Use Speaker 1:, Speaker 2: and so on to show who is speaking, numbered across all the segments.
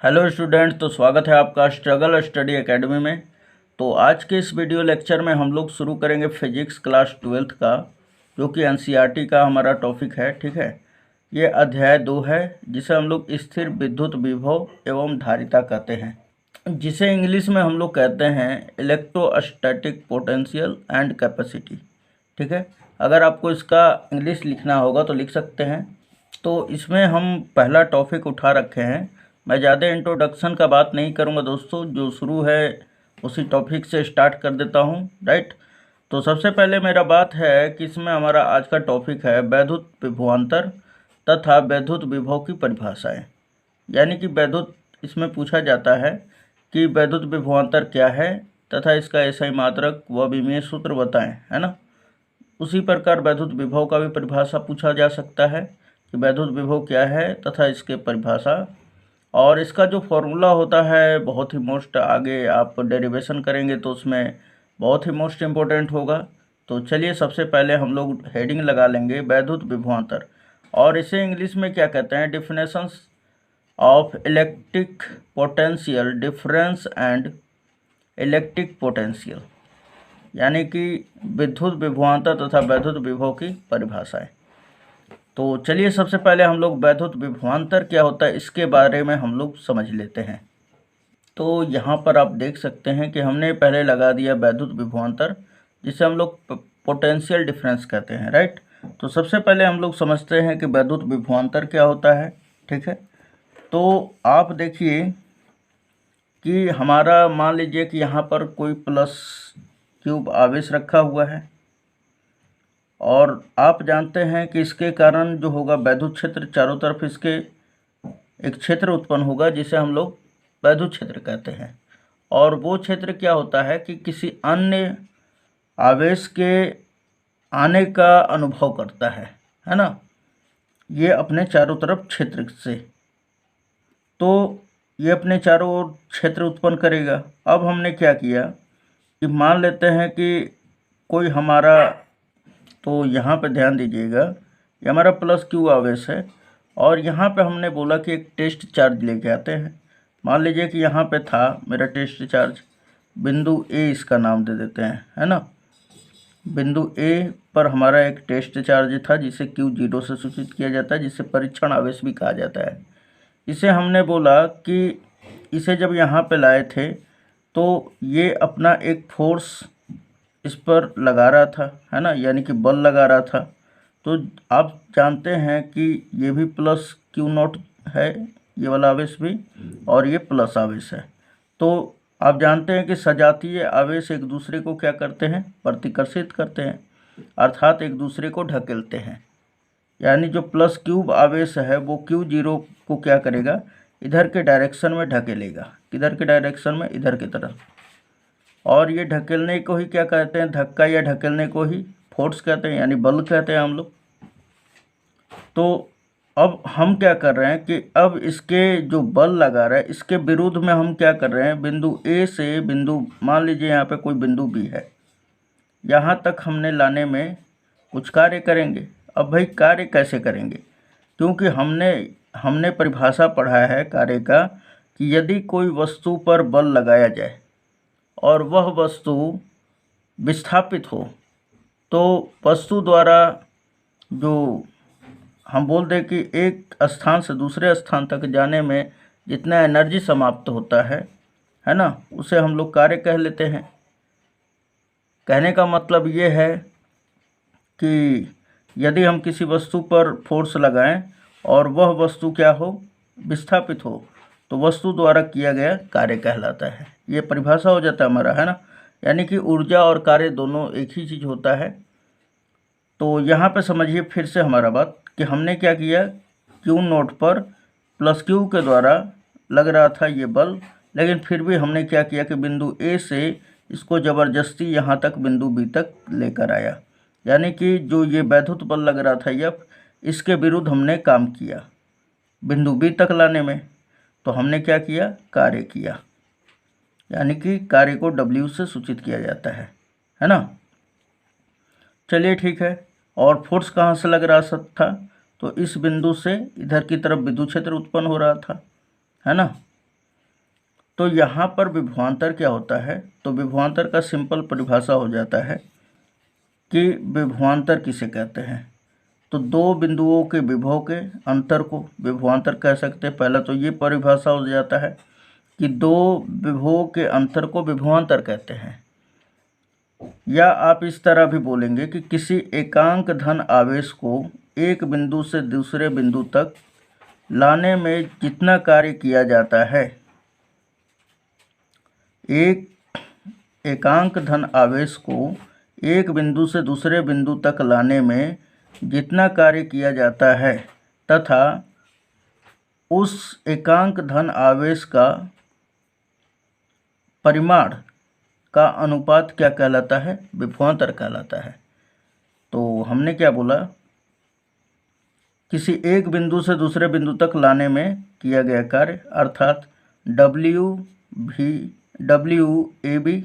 Speaker 1: Hello student, तो स्वागत है आपका स्ट्रगल स्टडी एकेडमी में। तो आज के इस वीडियो लेक्चर में हम लोग शुरू करेंगे फिजिक्स क्लास 12th का, जो कि एनसीईआरटी का हमारा टॉपिक है। ठीक है, ये अध्याय 2 है, जिसे हम लोग स्थिर विद्युत विभव एवं धारिता कहते हैं, जिसे इंग्लिश में हम लोग कहते हैं इलेक्ट्रोस्टैटिक पोटेंशियल एंड कैपेसिटी। ठीक है, अगर आपको इसका इंग्लिश लिखना होगा तो लिख सकते हैं। तो इसमें हम पहला टॉपिक उठा रखे हैं। मैं ज़्यादा इंट्रोडक्शन का बात नहीं करूँगा दोस्तों, जो शुरू है उसी टॉपिक से स्टार्ट कर देता हूँ। राइट, तो सबसे पहले मेरा बात है कि इसमें हमारा आज का टॉपिक है वैद्युत विभवांतर तथा वैद्युत विभव की परिभाषाएं। यानी कि वैद्युत, इसमें पूछा जाता है कि वैद्युत विभवांतर क्या है तथा इसका SI मात्रक व विमीय सूत्र बताएं, है ना। उसी प्रकार वैद्युत विभव का भी परिभाषा पूछा जा सकता है कि वैद्युत विभव क्या है तथा इसके परिभाषा, और इसका जो फॉर्मूला होता है बहुत ही मोस्ट, आगे आप डेरिवेशन करेंगे तो उसमें बहुत ही मोस्ट इम्पोर्टेंट होगा। तो चलिए सबसे पहले हम लोग हेडिंग लगा लेंगे वैद्युत विभवांतर, और इसे इंग्लिश में क्या कहते हैं, definitions of electric potential difference and electric potential, यानी कि विद्युत विभवांतर तथा वैद्युत विभव की परिभाषाएं। तो चलिए सबसे पहले हम लोग वैद्युत विभवांतर क्या होता है इसके बारे में हम लोग समझ लेते हैं। तो यहाँ पर आप देख सकते हैं कि हमने पहले लगा दिया वैद्युत विभवांतर, जिसे हम लोग पोटेंशियल डिफरेंस कहते हैं। राइट, तो सबसे पहले हम लोग समझते हैं कि वैद्युत विभवांतर क्या होता है। ठीक है, तो आप देखिए कि हमारा, मान लीजिए कि यहाँ पर कोई प्लस क्यूब आवेश रखा हुआ है, और आप जानते हैं कि इसके कारण जो होगा वैद्युत क्षेत्र, चारों तरफ इसके एक क्षेत्र उत्पन्न होगा जिसे हम लोग वैद्युत क्षेत्र कहते हैं। और वो क्षेत्र क्या होता है कि किसी अन्य आवेश के आने का अनुभव करता है ना, ये अपने चारों तरफ क्षेत्र से, तो ये अपने चारों ओर क्षेत्र उत्पन्न करेगा। अब हमने क्या किया कि मान लेते हैं कि कोई हमारा, तो यहाँ पे ध्यान दीजिएगा, ये हमारा प्लस क्यू आवेश है, और यहाँ पे हमने बोला कि एक टेस्ट चार्ज लेके आते हैं। मान लीजिए कि यहाँ पे था मेरा टेस्ट चार्ज, बिंदु ए इसका नाम दे देते हैं, है ना। बिंदु ए पर हमारा एक टेस्ट चार्ज था जिसे Q0 से सूचित किया जाता है, जिसे परीक्षण आवेश भी कहा जाता है। इसे हमने बोला कि इसे जब यहाँ पे लाए थे तो ये अपना एक फोर्स इस पर लगा रहा था, है ना, यानी कि बल लगा रहा था। तो आप जानते हैं कि ये भी प्लस Q0 है, ये वाला आवेश भी, और ये प्लस आवेश है। तो आप जानते हैं कि सजातीय आवेश एक दूसरे को क्या करते हैं, प्रतिकर्षित करते हैं, अर्थात एक दूसरे को ढकेलते हैं। यानी जो प्लस क्यूब आवेश है वो Q0 को क्या करेगा, इधर के डायरेक्शन में ढकेलेगा। किधर के डायरेक्शन में, इधर की तरफ। और ये ढकेलने को ही क्या कहते हैं, धक्का या ढकेलने को ही फोर्स कहते हैं, यानी बल कहते हैं हम लोग। तो अब हम क्या कर रहे हैं कि अब इसके जो बल लगा रहा है इसके विरुद्ध में हम क्या कर रहे हैं, बिंदु ए से बिंदु, मान लीजिए यहाँ पे कोई बिंदु बी है, यहाँ तक हमने लाने में कुछ कार्य करेंगे। अब भाई कार्य कैसे करेंगे, क्योंकि हमने परिभाषा पढ़ा है कार्य का कि यदि कोई वस्तु पर बल लगाया जाए और वह वस्तु विस्थापित हो, तो वस्तु द्वारा जो हम बोल दें कि एक स्थान से दूसरे स्थान तक जाने में जितना एनर्जी समाप्त होता है ना, उसे हम लोग कार्य कह लेते हैं। कहने का मतलब ये है कि यदि हम किसी वस्तु पर फोर्स लगाएं और वह वस्तु क्या हो, विस्थापित हो, तो वस्तु द्वारा किया गया कार्य कहलाता है। ये परिभाषा हो जाता है हमारा, है ना। यानी कि ऊर्जा और कार्य दोनों एक ही चीज़ होता है। तो यहाँ पे समझिए फिर से हमारा बात कि हमने क्या किया, Q0 पर प्लस क्यू के द्वारा लग रहा था ये बल, लेकिन फिर भी हमने क्या किया कि बिंदु ए से इसको ज़बरदस्ती यहाँ तक बिंदु बी तक लेकर आया। यानी कि जो ये वैद्युत बल लग रहा था F, इसके विरुद्ध हमने काम किया बिंदु बी तक लाने में। तो हमने क्या किया, कार्य किया, यानी कि कार्य को W से सूचित किया जाता है ना। चलिए ठीक है, और फोर्स कहाँ से लग रहा था, तो इस बिंदु से इधर की तरफ विद्युत क्षेत्र उत्पन्न हो रहा था, है ना। तो यहाँ पर विभवांतर क्या होता है, तो विभवांतर का सिंपल परिभाषा हो जाता है कि विभवांतर किसे कहते हैं। तो दो बिंदुओं के विभव के अंतर को विभवांतर कह सकते हैं। पहला तो ये परिभाषा हो जाता है कि दो विभवों के अंतर को विभवांतर कहते हैं। या आप इस तरह भी बोलेंगे कि किसी एकांक धन आवेश को एक बिंदु से दूसरे बिंदु तक लाने में जितना कार्य किया जाता है, एक एकांक धन आवेश को एक बिंदु से दूसरे बिंदु तक लाने में जितना कार्य किया जाता है तथा उस एकांक धन आवेश का परिमाण का अनुपात क्या कहलाता है, विभवांतर कहलाता है। तो हमने क्या बोला, किसी एक बिंदु से दूसरे बिंदु तक लाने में किया गया कार्य, अर्थात WAB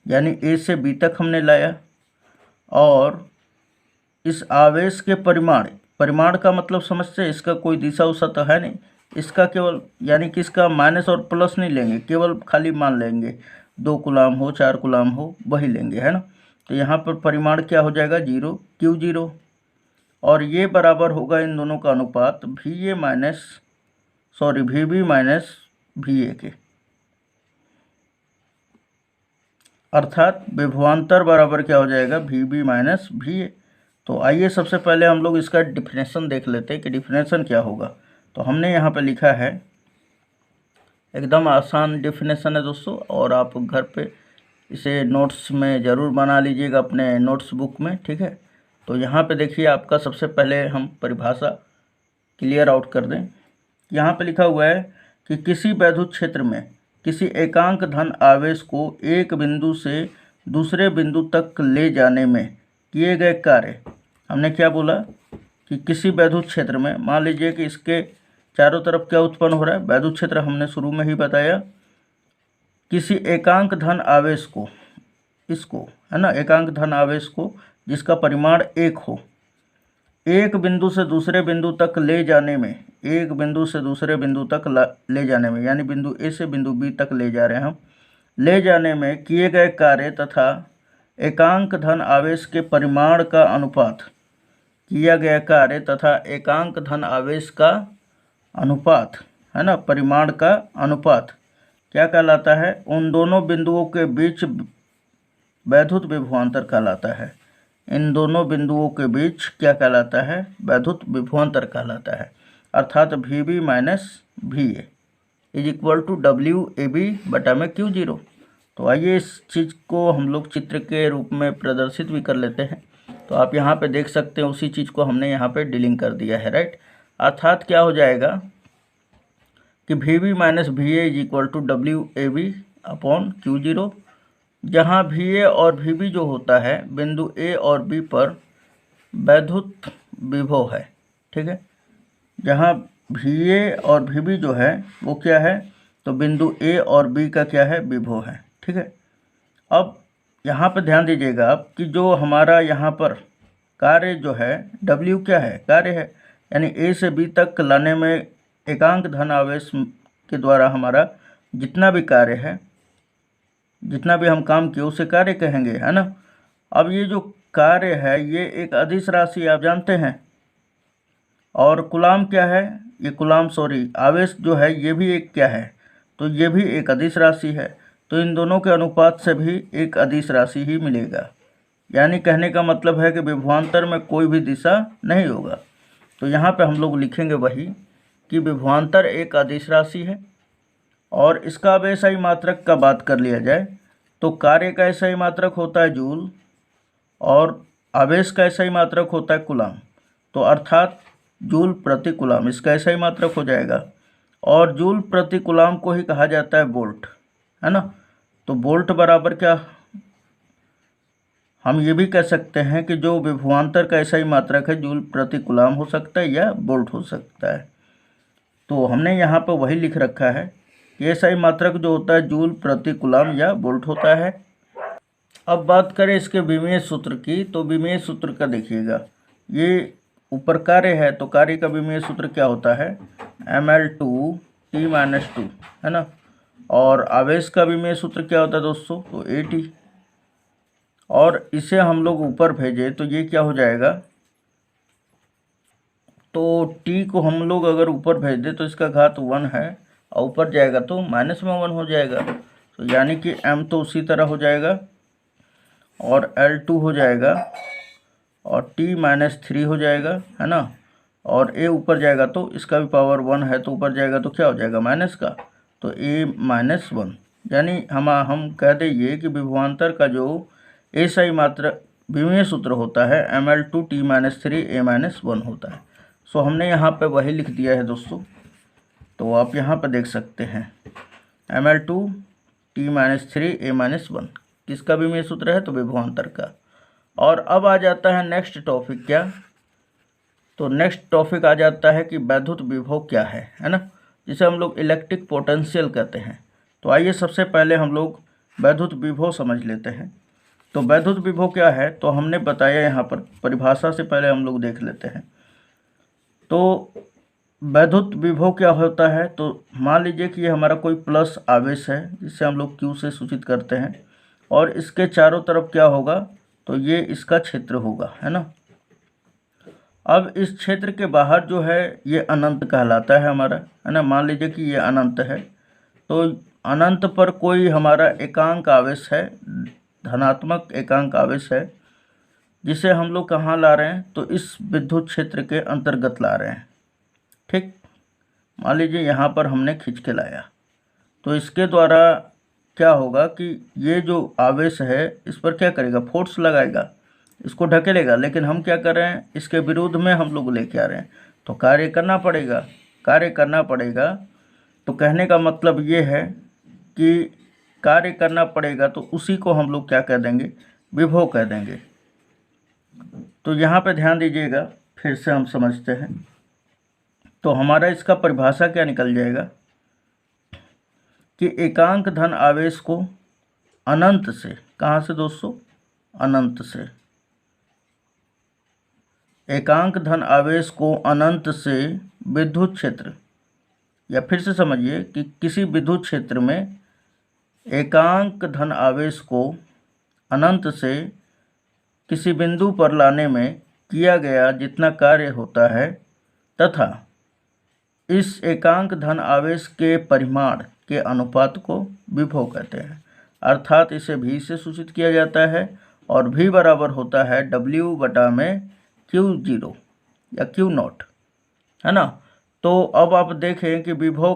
Speaker 1: यानी A से B तक हमने लाया, और इस आवेश के परिमाण का मतलब समझते हैं, इसका कोई दिशा उसा तो है नहीं, इसका केवल यानी कि इसका माइनस और प्लस नहीं लेंगे, केवल खाली मान लेंगे 2 कूलाम हो 4 कूलाम हो वही लेंगे, है ना। तो यहाँ पर परिमाण क्या हो जाएगा, 0 Q0, और ये बराबर होगा इन दोनों का अनुपात VB माइनस VA के, अर्थात विभवांतर बराबर क्या हो जाएगा, VB माइनस VA। तो आइए सबसे पहले हम लोग इसका डिफिनेशन देख लेते हैं कि डिफिनेशन क्या होगा। तो हमने यहाँ पे लिखा है, एकदम आसान डिफिनेशन है दोस्तों, और आप घर पे इसे नोट्स में ज़रूर बना लीजिएगा अपने नोट्स बुक में, ठीक है। तो यहाँ पे देखिए, आपका सबसे पहले हम परिभाषा क्लियर आउट कर दें। यहाँ पे लिखा हुआ है कि किसी वैद्युत क्षेत्र में किसी एकांक धन आवेश को एक बिंदु से दूसरे बिंदु तक ले जाने में किए गए कार्य, हमने क्या बोला कि किसी वैद्युत क्षेत्र में, मान लीजिए कि इसके चारों तरफ क्या उत्पन्न हो रहा है, वैद्युत क्षेत्र हमने शुरू में ही बताया, किसी एकांक धन आवेश को, इसको है ना, एकांक धन आवेश को जिसका परिमाण 1 हो, एक बिंदु से दूसरे बिंदु तक ले जाने में, एक बिंदु से दूसरे बिंदु तक ले जाने में, यानी बिंदु A से बिंदु B तक ले जा रहे हैं हम, ले जाने में किए गए कार्य तथा एकांक धन आवेश के परिमाण का अनुपात, किया गया कार्य तथा एकांक धन आवेश का अनुपात, है ना, परिमाण का अनुपात क्या कहलाता है, उन दोनों बिंदुओं के बीच वैद्युत विभवांतर कहलाता है। इन दोनों बिंदुओं के बीच क्या कहलाता है, वैद्युत विभवांतर कहलाता है, अर्थात VB minus VA is equal to WAB बटा में Q0। तो आइए इस चीज़ को हम लोग चित्र के रूप में प्रदर्शित भी कर लेते हैं। तो आप यहाँ पे देख सकते हैं, उसी चीज़ को हमने यहाँ पे डीलिंग कर दिया है, राइट। अर्थात क्या हो जाएगा कि VB minus VA is equal to WAB upon Q0, जहाँ VA और VB जो होता है बिंदु A और B पर वैद्युत विभव है, ठीक है। जहाँ VA और VB जो है वो क्या है, तो बिंदु A और B का क्या है, विभव है, ठीक है। अब यहाँ पर ध्यान दीजिएगा आप कि जो हमारा यहाँ पर कार्य जो है, W क्या है, कार्य है, यानी A से B तक लाने में एकांक धन आवेश के द्वारा हमारा जितना भी कार्य है, जितना भी हम काम किए उसे कार्य कहेंगे, है ना। अब ये जो कार्य है ये एक अदिश राशि आप जानते हैं, और कूलाम क्या है, ये कूलाम आवेश जो है ये भी एक क्या है, तो ये भी एक अदिश राशि है। तो इन दोनों के अनुपात से भी एक अदिश राशि ही मिलेगा, यानी कहने का मतलब है कि विभवांतर में कोई भी दिशा नहीं होगा। तो यहाँ पे हम लोग लिखेंगे वही कि विभवांतर एक अदिश राशि है, और इसका अब एसआई मात्रक का बात कर लिया जाए तो कार्य का एसआई मात्रक होता है जूल, और आवेश का एसआई मात्रक होता है कूलाम। तो अर्थात जूल प्रति कूलाम इसका एसआई मात्रक हो जाएगा, और जूल प्रति कूलाम को ही कहा जाता है वोल्ट, है ना। तो वोल्ट बराबर क्या, हम ये भी कह सकते हैं कि जो विभवांतर का एसआई मात्रक है जूल प्रति कूलाम हो सकता है या वोल्ट हो सकता है। तो हमने यहाँ पर वही लिख रखा है कि एसआई मात्रक जो होता है जूल प्रति कूलाम या वोल्ट होता है। अब बात करें इसके विमीय सूत्र की, तो विमीय सूत्र का देखिएगा, ये ऊपर कार्य है तो कार्य का विमीय सूत्र क्या होता है, ml2 टी माइनस टू, है ना। और आवेश का विमेय सूत्र क्या होता है दोस्तों, तो ए टी। और इसे हम लोग ऊपर भेजे तो ये क्या हो जाएगा, तो टी को हम लोग अगर ऊपर भेज दे तो इसका घात 1 है, और ऊपर जाएगा तो माइनस में 1 हो जाएगा। तो यानी कि m तो उसी तरह हो जाएगा, और L2 हो जाएगा, और t माइनस 3 हो जाएगा, है ना। और a ऊपर जाएगा तो इसका भी पावर 1 है, तो ऊपर जाएगा तो क्या हो जाएगा, माइनस का, तो a माइनस 1। यानी हम कह दें ये कि विभवांतर का जो एसआई मात्रा विमेय सूत्र होता है ml2 t minus 3 a minus 1 होता है। सो हमने यहाँ पे वही लिख दिया है दोस्तों, तो आप यहाँ पे देख सकते हैं ml2 t minus 3 a minus 1 किसका विमेय सूत्र है, तो विभवांतर का। और अब आ जाता है नेक्स्ट टॉपिक, क्या, तो नेक्स्ट टॉपिक आ जाता है कि वैद्युत विभव क्या है ना, जिसे हम लोग इलेक्ट्रिक पोटेंशियल कहते हैं। तो आइए सबसे पहले हम लोग वैद्युत विभव समझ लेते हैं। तो वैद्युत विभव क्या है, तो हमने बताया यहाँ पर, परिभाषा से पहले हम लोग देख लेते हैं। तो वैद्युत विभव क्या होता है, तो मान लीजिए कि ये हमारा कोई प्लस आवेश है जिसे हम लोग Q से सूचित करते हैं, और इसके चारों तरफ क्या होगा, तो ये इसका क्षेत्र होगा, है ना। अब इस क्षेत्र के बाहर जो है ये अनंत कहलाता है हमारा, है ना। मान लीजिए कि ये अनंत है, तो अनंत पर कोई हमारा एकांक आवेश है, धनात्मक एकांक आवेश है, जिसे हम लोग कहाँ ला रहे हैं, तो इस विद्युत क्षेत्र के अंतर्गत ला रहे हैं, ठीक। मान लीजिए यहाँ पर हमने खींच के लाया, तो इसके द्वारा क्या होगा कि ये जो आवेश है इस पर क्या करेगा, फोर्स लगाएगा, इसको ढकेलेगा। लेकिन हम क्या कर रहे हैं, इसके विरुद्ध में हम लोग लेके आ रहे हैं, तो कार्य करना पड़ेगा। तो कहने का मतलब ये है कि कार्य करना पड़ेगा, तो उसी को हम लोग क्या कह देंगे, विभव कह देंगे। तो यहाँ पे ध्यान दीजिएगा, फिर से हम समझते हैं। तो हमारा इसका परिभाषा क्या निकल जाएगा कि एकांक धन आवेश को अनंत से, कहाँ से दोस्तों, अनंत से, एकांक धन आवेश को अनंत से विद्युत क्षेत्र, या फिर से समझिए कि किसी विद्युत क्षेत्र में एकांक धन आवेश को अनंत से किसी बिंदु पर लाने में किया गया जितना कार्य होता है, तथा इस एकांक धन आवेश के परिमाण के अनुपात को विभव कहते हैं। अर्थात इसे V से सूचित किया जाता है, और V बराबर होता है W बटा में Q0 या Q0, है ना। तो अब आप देखें कि विभव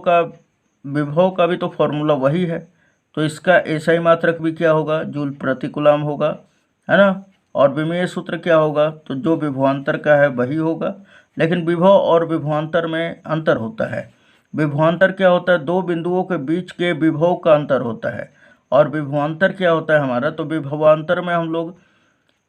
Speaker 1: का भी तो फॉर्मूला वही है, तो इसका एसआई मात्रक भी क्या होगा, जूल प्रति कूलम होगा, है ना। और विमेय सूत्र क्या होगा, तो जो विभवांतर का है वही होगा। लेकिन विभव और विभवांतर में अंतर होता है। विभवांतर क्या होता है, दो बिंदुओं के बीच के विभव का अंतर होता है, और विभवांतर क्या होता है हमारा, तो विभवांतर में हम लोग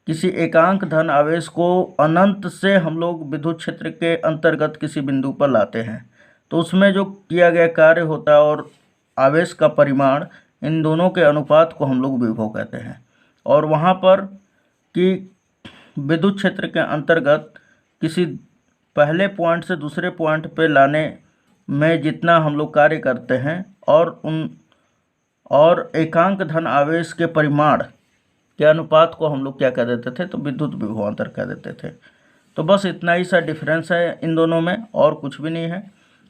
Speaker 1: किसी एकांक धन आवेश को अनंत से हम लोग विद्युत क्षेत्र के अंतर्गत किसी बिंदु पर लाते हैं, तो उसमें जो किया गया कार्य होता है और आवेश का परिमाण, इन दोनों के अनुपात को हम लोग विभव कहते हैं। और वहाँ पर कि विद्युत क्षेत्र के अंतर्गत किसी पहले पॉइंट से दूसरे पॉइंट पे लाने में जितना हम लोग कार्य करते हैं, और एकांक धन आवेश के परिमाण के अनुपात को हम लोग क्या कह देते थे, तो विद्युत विभवांतर कह देते थे। तो बस इतना ही सा डिफरेंस है इन दोनों में, और कुछ भी नहीं है।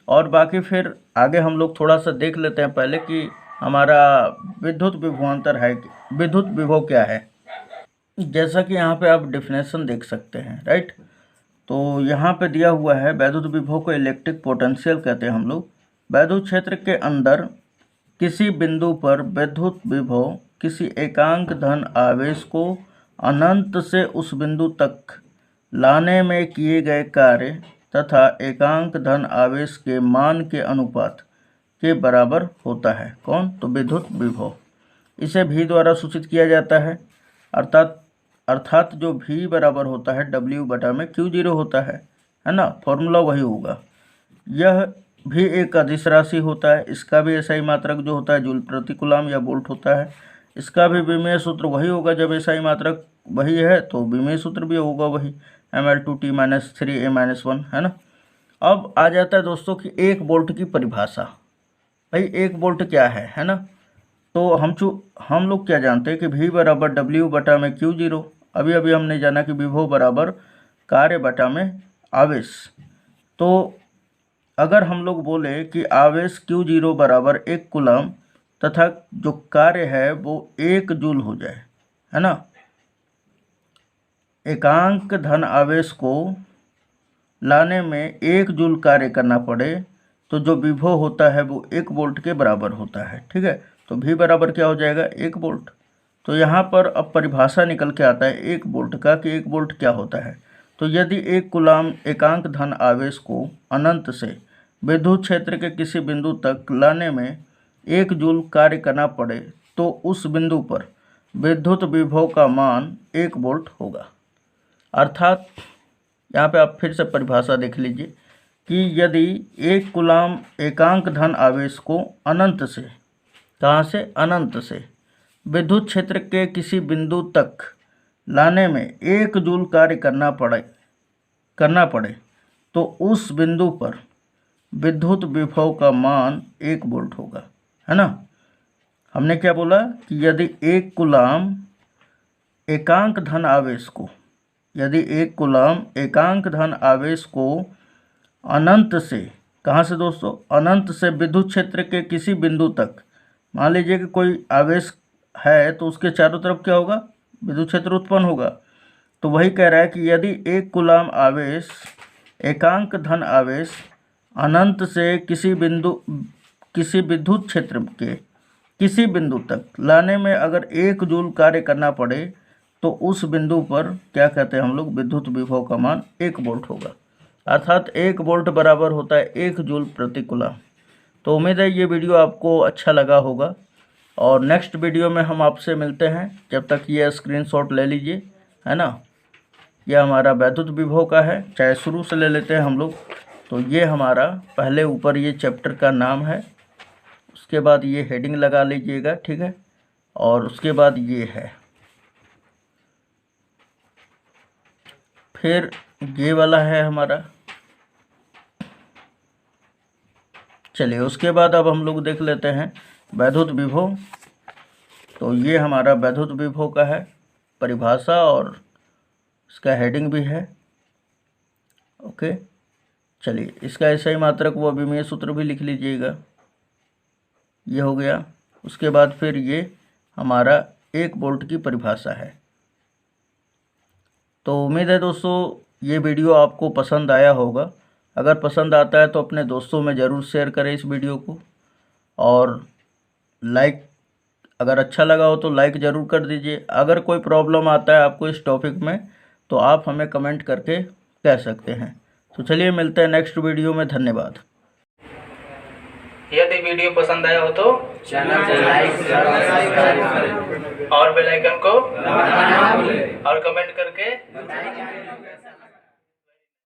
Speaker 1: और बाकी फिर आगे हम लोग थोड़ा सा देख लेते हैं पहले कि हमारा विद्युत विभवांतर है, विद्युत विभव क्या है। जैसा कि यहाँ पे आप डेफिनेशन देख सकते हैं, राइट। तो यहाँ पे दिया हुआ है, वैद्युत विभव को इलेक्ट्रिक पोटेंशियल कहते हैं हम लोग। वैद्युत क्षेत्र के अंदर किसी बिंदु पर विद्युत विभव किसी एकांक धन आवेश को अनंत से उस बिंदु तक लाने में किए गए कार्य तथा एकांक धन आवेश के मान के अनुपात के बराबर होता है। कौन, तो विद्युत विभव। इसे V द्वारा सूचित किया जाता है, अर्थात जो V बराबर होता है W बटा में Q0 होता है ना। फॉर्मूला वही होगा। यह भी एक अदिश राशि होता है, इसका भी एसआई मात्रक जो होता है जूल प्रति कूलम या वोल्ट होता है। इसका भी विमेय सूत्र वही होगा, जब एसआई मात्रक वही है तो विमेय सूत्र भी होगा वही, ml2 t - 3 a - 1, है ना। अब आ जाता है दोस्तों कि 1 वोल्ट की परिभाषा। भाई 1 वोल्ट क्या है ना। तो हम लोग क्या जानते हैं कि V बराबर W बटा में Q0। अभी अभी हमने जाना कि विभव बराबर कार्य बटा में आवेश। तो अगर हम लोग बोले कि आवेश Q0 बराबर 1 कूलम तथा जो कार्य है वो 1 जूल हो जाए, है ना, एकांक धन आवेश को लाने में 1 जूल कार्य करना पड़े तो जो विभव होता है वो 1 वोल्ट के बराबर होता है। ठीक है, तो V बराबर क्या हो जाएगा 1 वोल्ट। तो यहाँ पर अब परिभाषा निकल के आता है 1 वोल्ट का कि 1 वोल्ट क्या होता है। तो यदि 1 कूलम एकांक धन आवेश को अनंत से विद्युत क्षेत्र के किसी बिंदु तक लाने में 1 जूल कार्य करना पड़े तो उस बिंदु पर विद्युत विभव का मान 1 वोल्ट होगा। अर्थात यहाँ पे आप फिर से परिभाषा देख लीजिए कि यदि 1 कूलम एकांक धन आवेश को अनंत से, कहाँ से, अनंत से विद्युत क्षेत्र के किसी बिंदु तक लाने में 1 जूल कार्य करना पड़े तो उस बिंदु पर विद्युत विभव का मान 1 वोल्ट होगा, है ना। हमने क्या बोला कि यदि 1 कूलम एकांक धन आवेश को, यदि 1 कूलम एकांक धन आवेश को अनंत से, कहाँ से दोस्तों, अनंत से विद्युत क्षेत्र के किसी बिंदु तक, मान लीजिए कि कोई आवेश है तो उसके चारों तरफ क्या होगा, विद्युत क्षेत्र उत्पन्न होगा। तो वही कह रहा है कि यदि 1 कूलम आवेश एकांक धन आवेश अनंत से किसी विद्युत क्षेत्र के किसी बिंदु तक लाने में अगर 1 जूल कार्य करना पड़े तो उस बिंदु पर क्या कहते हैं हम लोग, विद्युत विभव का मान 1 वोल्ट होगा। अर्थात 1 वोल्ट बराबर होता है 1 जूल प्रति कूलम। तो उम्मीद है ये वीडियो आपको अच्छा लगा होगा और नेक्स्ट वीडियो में हम आपसे मिलते हैं। जब तक ये स्क्रीनशॉट ले लीजिए, है ना। यह हमारा विद्युत विभव का है, चाहे शुरू से ले लेते हैं हम लोग। तो ये हमारा पहले ऊपर ये चैप्टर का नाम है, उसके बाद ये हेडिंग लगा लीजिएगा, ठीक है। और उसके बाद ये है, फिर ये वाला है हमारा। चलिए उसके बाद अब हम लोग देख लेते हैं विद्युत विभव। तो ये हमारा विद्युत विभव का है परिभाषा और इसका हेडिंग भी है। ओके, चलिए इसका ऐसा ही मात्रक व अभिमेय सूत्र भी लिख लीजिएगा, ये हो गया। उसके बाद फिर ये हमारा 1 वोल्ट की परिभाषा है। तो उम्मीद है दोस्तों ये वीडियो आपको पसंद आया होगा। अगर पसंद आता है तो अपने दोस्तों में ज़रूर शेयर करें इस वीडियो को, और लाइक, अगर अच्छा लगा हो तो लाइक ज़रूर कर दीजिए। अगर कोई प्रॉब्लम आता है आपको इस टॉपिक में तो आप हमें कमेंट करके कह सकते हैं। तो चलिए मिलते हैं नेक्स्ट वीडियो में, धन्यवाद।
Speaker 2: यदि वीडियो पसंद आया हो तो
Speaker 3: चैनल को लाइक करें
Speaker 2: और बेल आइकन को
Speaker 3: दबाना ना भूलें।
Speaker 2: और कमेंट करके